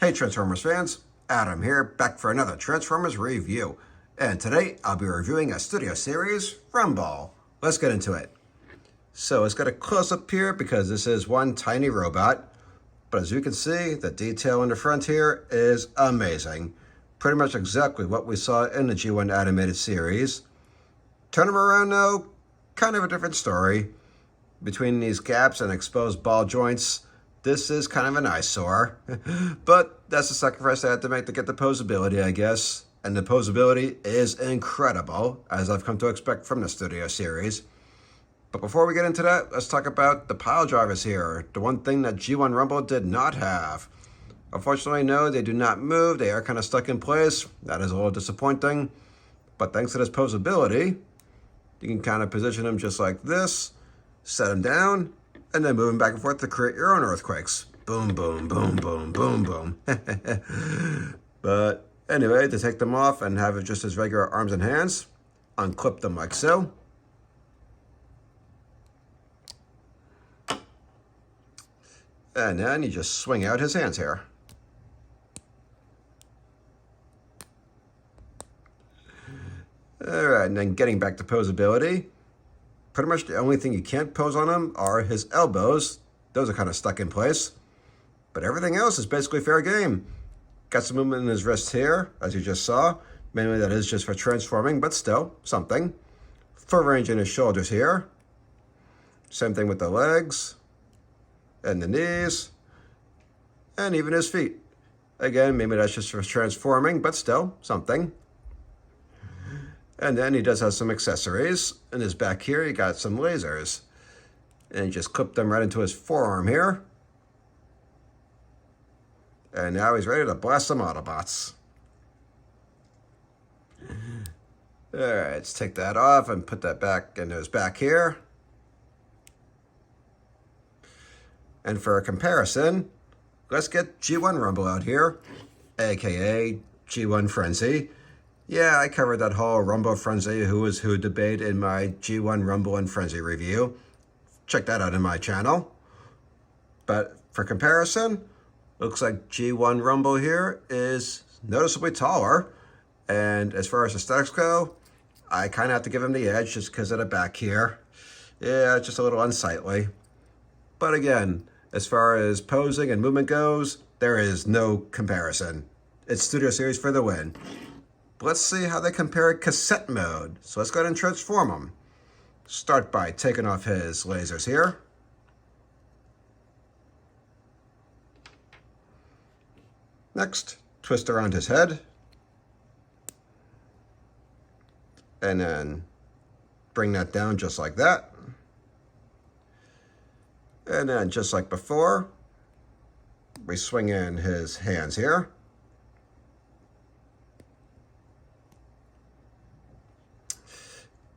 Hey Transformers fans, Adam here, back for another Transformers review. And today I'll be reviewing a studio series, Rumble. Let's get into it. So let's get a close-up here because this is one tiny robot. But as you can see, the detail in the front here is amazing. Pretty much exactly what we saw in the G1 animated series. Turn him around now, kind of a different story. Between these gaps and exposed ball joints, this is kind of an eyesore. But that's the sacrifice I had to make to get the posability, I guess. And the posability is incredible, as I've come to expect from the studio series. But before we get into that, let's talk about the pile drivers here. The one thing that G1 Rumble did not have. Unfortunately, no, they do not move. They are kind of stuck in place. That is a little disappointing. But thanks to this posability, you can kind of position them just like this, set them down, and then move them back and forth to create your own earthquakes. Boom, boom, boom, boom, boom, boom. But anyway, to take them off and have it just as regular arms and hands, unclip them like so. And then you just swing out his hands here. All right, and then getting back to posability. Pretty much the only thing you can't pose on him are his elbows. Those are kind of stuck in place. But everything else is basically fair game. Got some movement in his wrist here, as you just saw. Mainly that is just for transforming, but still, something. Full range in his shoulders here. Same thing with the legs. And the knees. And even his feet. Again, maybe that's just for transforming, but still, something. And then he does have some accessories. In his back here, he got some lasers. And he just clipped them right into his forearm here. And now he's ready to blast some Autobots. All right, let's take that off and put that back into his back here. And for a comparison, let's get G1 Rumble out here, aka G1 Frenzy. Yeah, I covered that whole Rumble Frenzy Who is Who debate in my G1 Rumble and Frenzy review. Check that out in my channel. But for comparison, looks like G1 Rumble here is noticeably taller. And as far as aesthetics go, I kind of have to give him the edge just because of the back here. Yeah, it's just a little unsightly. But again, as far as posing and movement goes, there is no comparison. It's Studio Series for the win. Let's see how they compare cassette mode. So let's go ahead and transform them. Start by taking off his lasers here. Next, twist around his head. And then bring that down just like that. And then just like before, we swing in his hands here.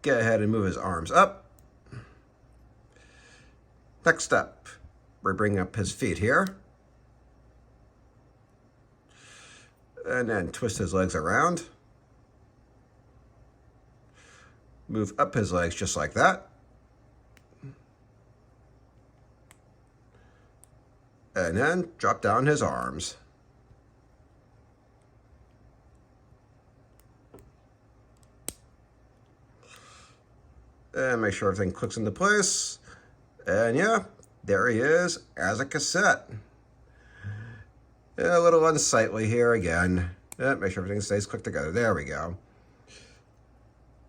Go ahead and move his arms up. Next up, we bring up his feet here. And then twist his legs around. Move up his legs just like that. And then drop down his arms. And make sure everything clicks into place. And yeah, there he is as a cassette. A little unsightly here again. Make sure everything stays clicked together. There we go.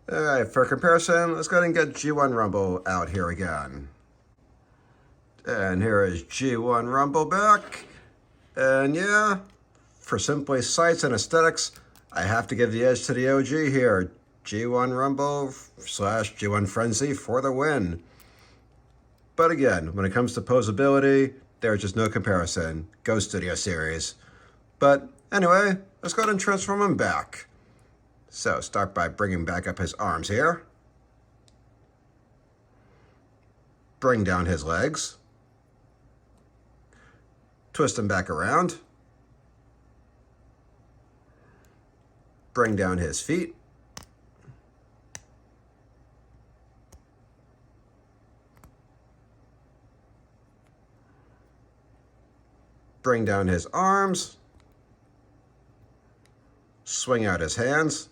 All right, for comparison, let's go ahead and get G1 Rumble out here again. And here is G1 Rumble back. And yeah, for simply sights and aesthetics, I have to give the edge to the OG here. G1 Rumble / G1 Frenzy for the win. But again, when it comes to posability, there's just no comparison. Go Studio Series. But anyway, let's go ahead and transform him back. So start by bringing back up his arms here. Bring down his legs. Twist him back around. Bring down his feet. bring down his arms, swing out his hands.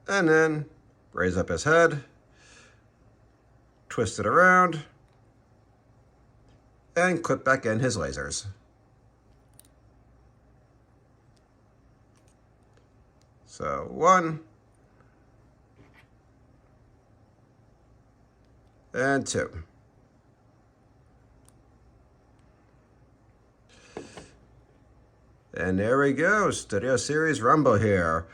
And then raise up his head, twist it around, and clip back in his lasers. So 1 and 2. And there we go, Studio Series Rumble here.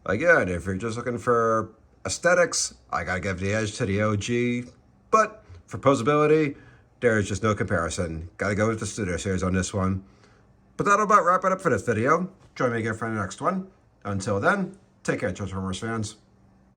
Again, if you're just looking for aesthetics, I gotta give the edge to the OG. But for posability, there's just no comparison. Gotta go with the Studio Series on this one. But that'll about wrap it up for this video. Join me again for the next one. Until then, take care, Transformers fans.